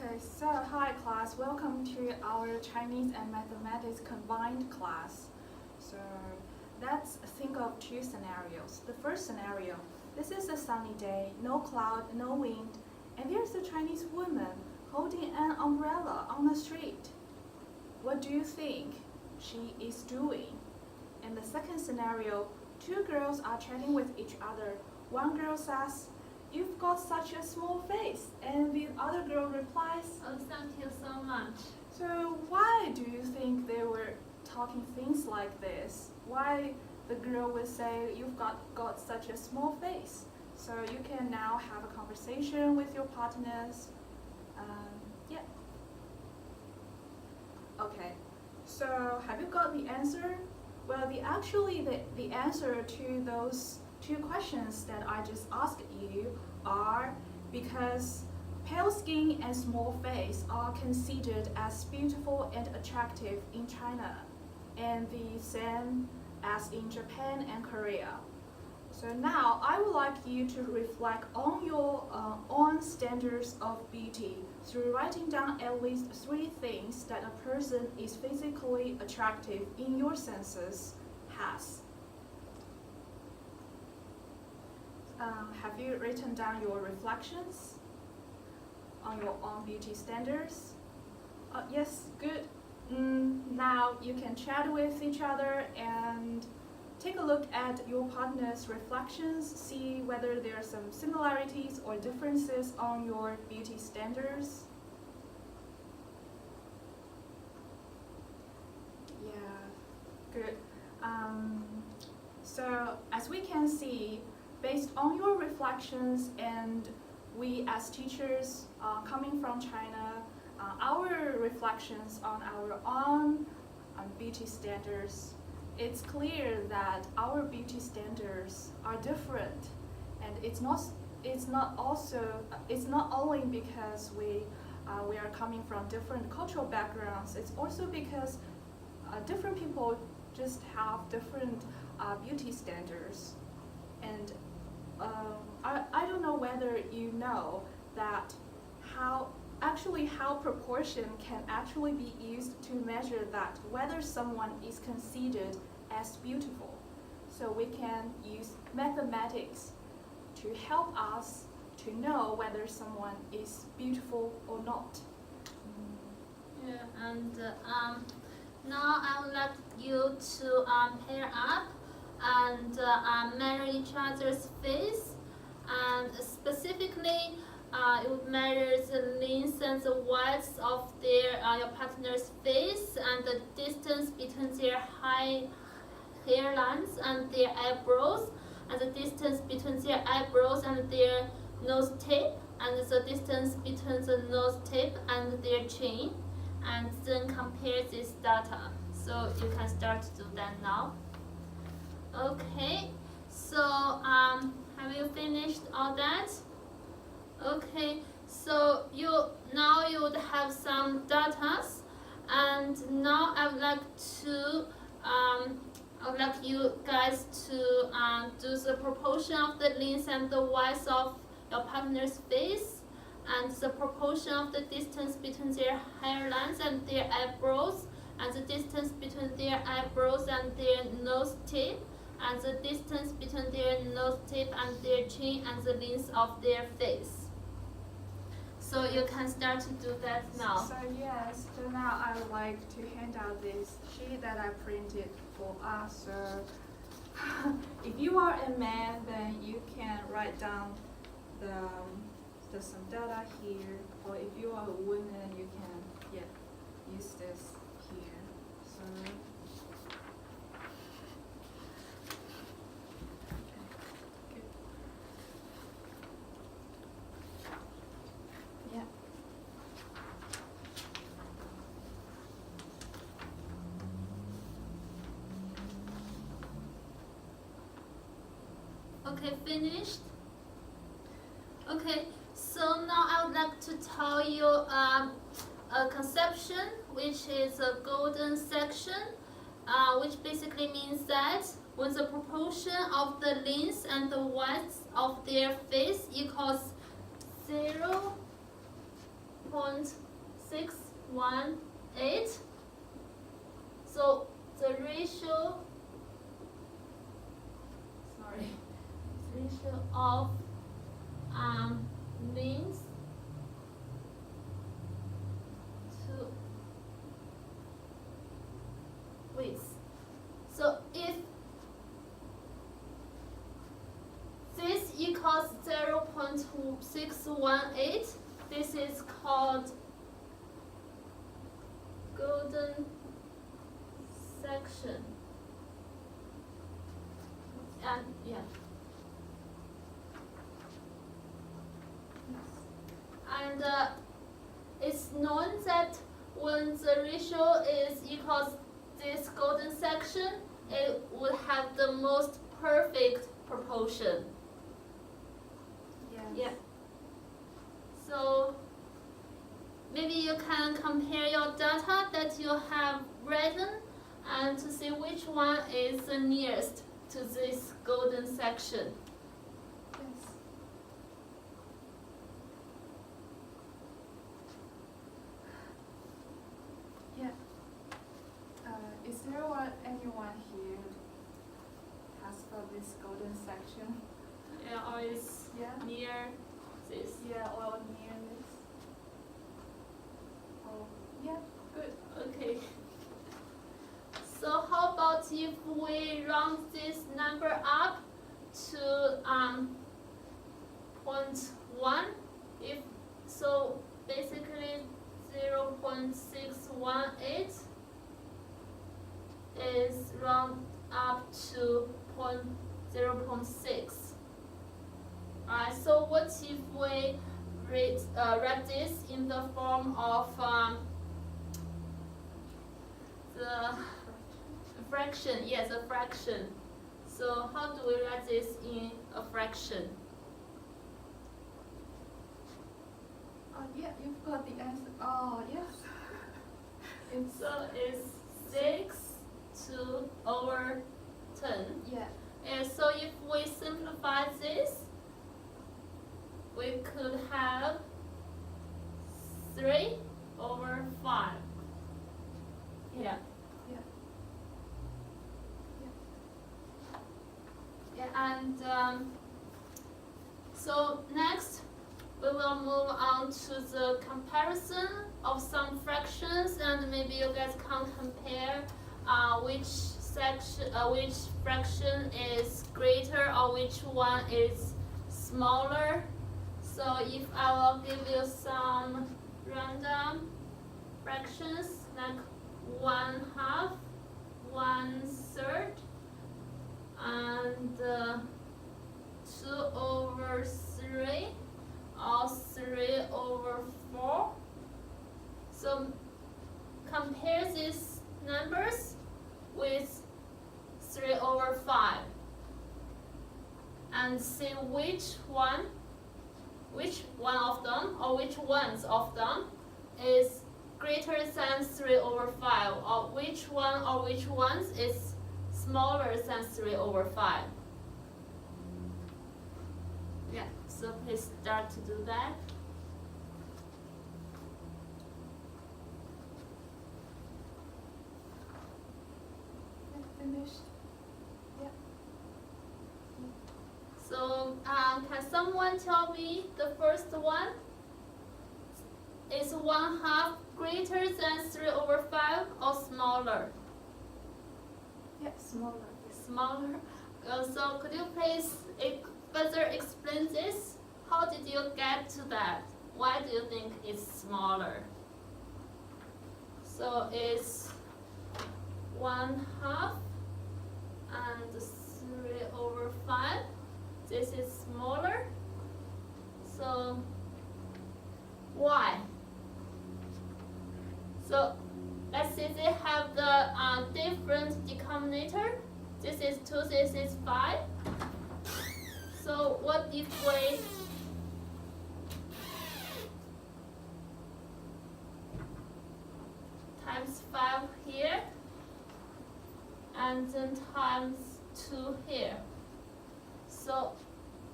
Okay, so hi class, welcome to our Chinese and Mathematics combined class. So let's think of two scenarios. The first scenario, this is a sunny day, no cloud, no wind, and there's a Chinese woman holding an umbrella on the street. What do you think she is doing? And the second scenario, two girls are chatting with each other. One girl says, "You've got such a small face," and the other girl replies, Oh, thank you so much. "So why do you think they were talking things like this? Why the girl would say, "You've got such a small face"?" So you can now have a conversation with your partners. Yeah. Okay, so have you got the answer? Well, the answer to those two questions that I just asked you are because pale skin and small face are considered as beautiful and attractive in China, and the same as in Japan and Korea. So now I would like you to reflect on your own standards of beauty through writing down at least 3 things that a person is physically attractive in your senses has. Have you written down your reflections on your own beauty standards? Yes, good. Now you can chat with each other and take a look at your partner's reflections, see whether there are some similarities or differences on your beauty standards. Yeah, good. So as we can see, based on your reflections and we as teachers coming from China, our reflections on our own beauty standards, it's clear that our beauty standards are different, and it's not only because we are coming from different cultural backgrounds. It's also because different people just have different beauty standards. And I don't know whether you know that how proportion can actually be used to measure that whether someone is considered as beautiful. So we can use mathematics to help us to know whether someone is beautiful or not. Yeah, and now I would like you to pair up and measure each other's face, and specifically it would measure the length and the width of your partner's face and the distance between their hairlines and their eyebrows, and the distance between their eyebrows and their nose tip, and the distance between the nose tip and their chin, and then compare this data. So you can start to do that now. Okay, so have you finished all that? Okay, so you would have some data, and now I would like you guys to do the proportion of the length and the width of your partner's face, and the proportion of the distance between their hairlines and their eyebrows, and the distance between their eyebrows and their nose tip, and the distance between their nose tip and their chin, and the length of their face. So you can start to do that now. So yes, so now I would like to hand out this sheet that I printed for us. So if you are a man, then you can write down some data here, or if you are a woman, you can use this here. So Okay, finished? Okay, so now I would like to tell you a conception, which is a golden section, which basically means that when the proportion of the length and the width of their face equals 0, 0.618. So the ratio of means to width. So if this equals 0.618, this is called golden section. And yeah. And it's known that when the ratio is equals this golden section, it would have the most perfect proportion. Yes. Yeah. So maybe you can compare your data that you have written and to see which one is the nearest to this golden section. Yes. Yeah. Is there anyone here has got this golden section? Yeah, or is Yeah. near this. Yeah, or near this. Oh, yeah, good. Okay. So how about if we round this number up to 0.1? If so, basically 0.618 is round up to 0.6. Alright. So what if we write this in the form of the fraction? Yes, a fraction. So how do we write this in a fraction? Yeah, you've got the answer. Oh, yes. So it's 6 over 10. Yeah. And so if we simplify this, we could have 3 over 5. Yeah. Yeah. Yeah, and so next we will move on to the comparison of some fractions, and maybe you guys can compare which fraction is greater or which one is smaller. So if I will give you some random fractions like 1/2, 1/3, and 2 over 3, or 3 over 4. So compare these numbers with 3 over 5 and see which one of them or which ones of them is greater than 3 over 5, or which one or which ones is smaller than 3 over 5. Yeah, so please start to do that. Finished. Yeah. So can someone tell me the first one? Is 1/2 greater than 3 over 5 or smaller? Yeah, smaller. Smaller. So could you please further explain this? How did you get to that? Why do you think it's smaller? So it's 1/2 and 3 over 5. This is smaller. So why? So let's say they have the different denominator. This is 2, this is 5. So what if we times 5 here and then times 2 here? So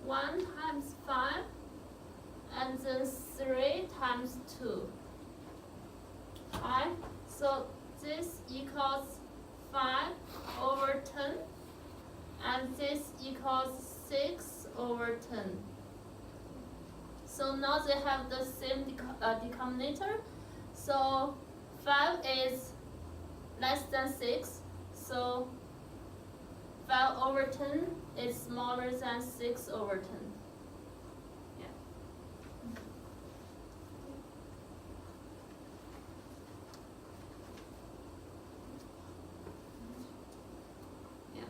1 times 5 and then 3 times times 2. Alright, so this equals 5 over 10, and this equals 6 over 10. So now they have the same denominator. So 5 is less than 6, so 5 over 10 is smaller than 6 over 10. Yeah. Yeah.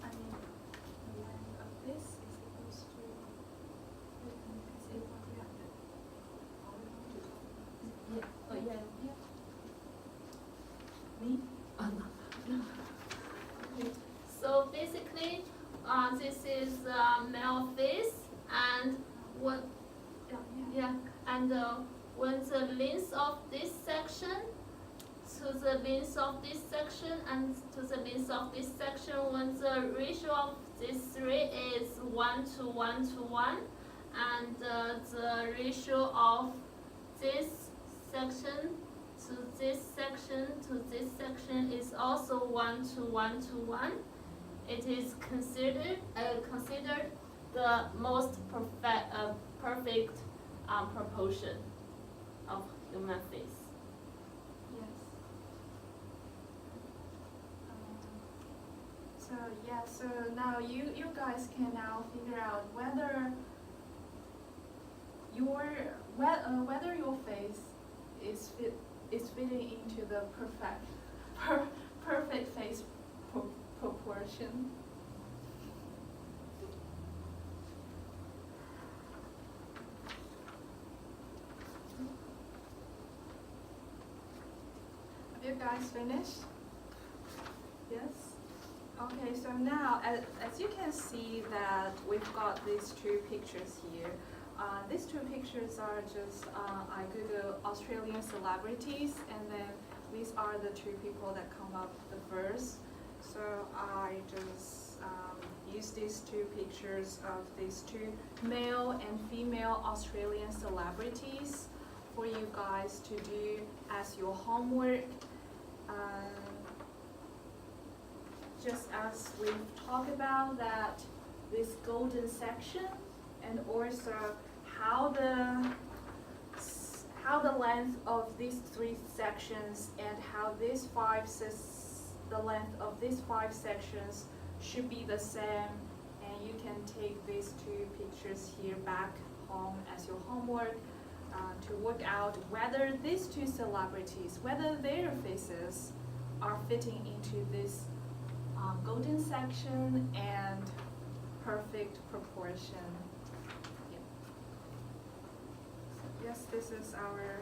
I mean, the length of this is supposed to. Yeah. Oh yeah. Yeah. Me? So basically, this is male face, and when and when the length of this section to the length of this section and to the length of this section, when the ratio of these three is 1 to 1 to 1, and the ratio of this section to this section to this section is also 1 to 1 to 1. It is considered the most perfect proportion of human face. Yes. So yeah, so now you guys can now figure out whether your face is fitting into the perfect face proportion. Have you guys finished? Yes? Okay, so now as you can see that we've got these two pictures here. These two pictures are just, I Google Australian celebrities, and then these are the two people that come up the first. So I just use these two pictures of these two male and female Australian celebrities for you guys to do as your homework. Just as we've talked about that, this golden section, and also how the length of these three sections and how the length of these 5 sections should be the same, and you can take these two pictures here back home as your homework to work out whether these two celebrities, whether their faces are fitting into this golden section and perfect proportion. Yeah. So yes, this is our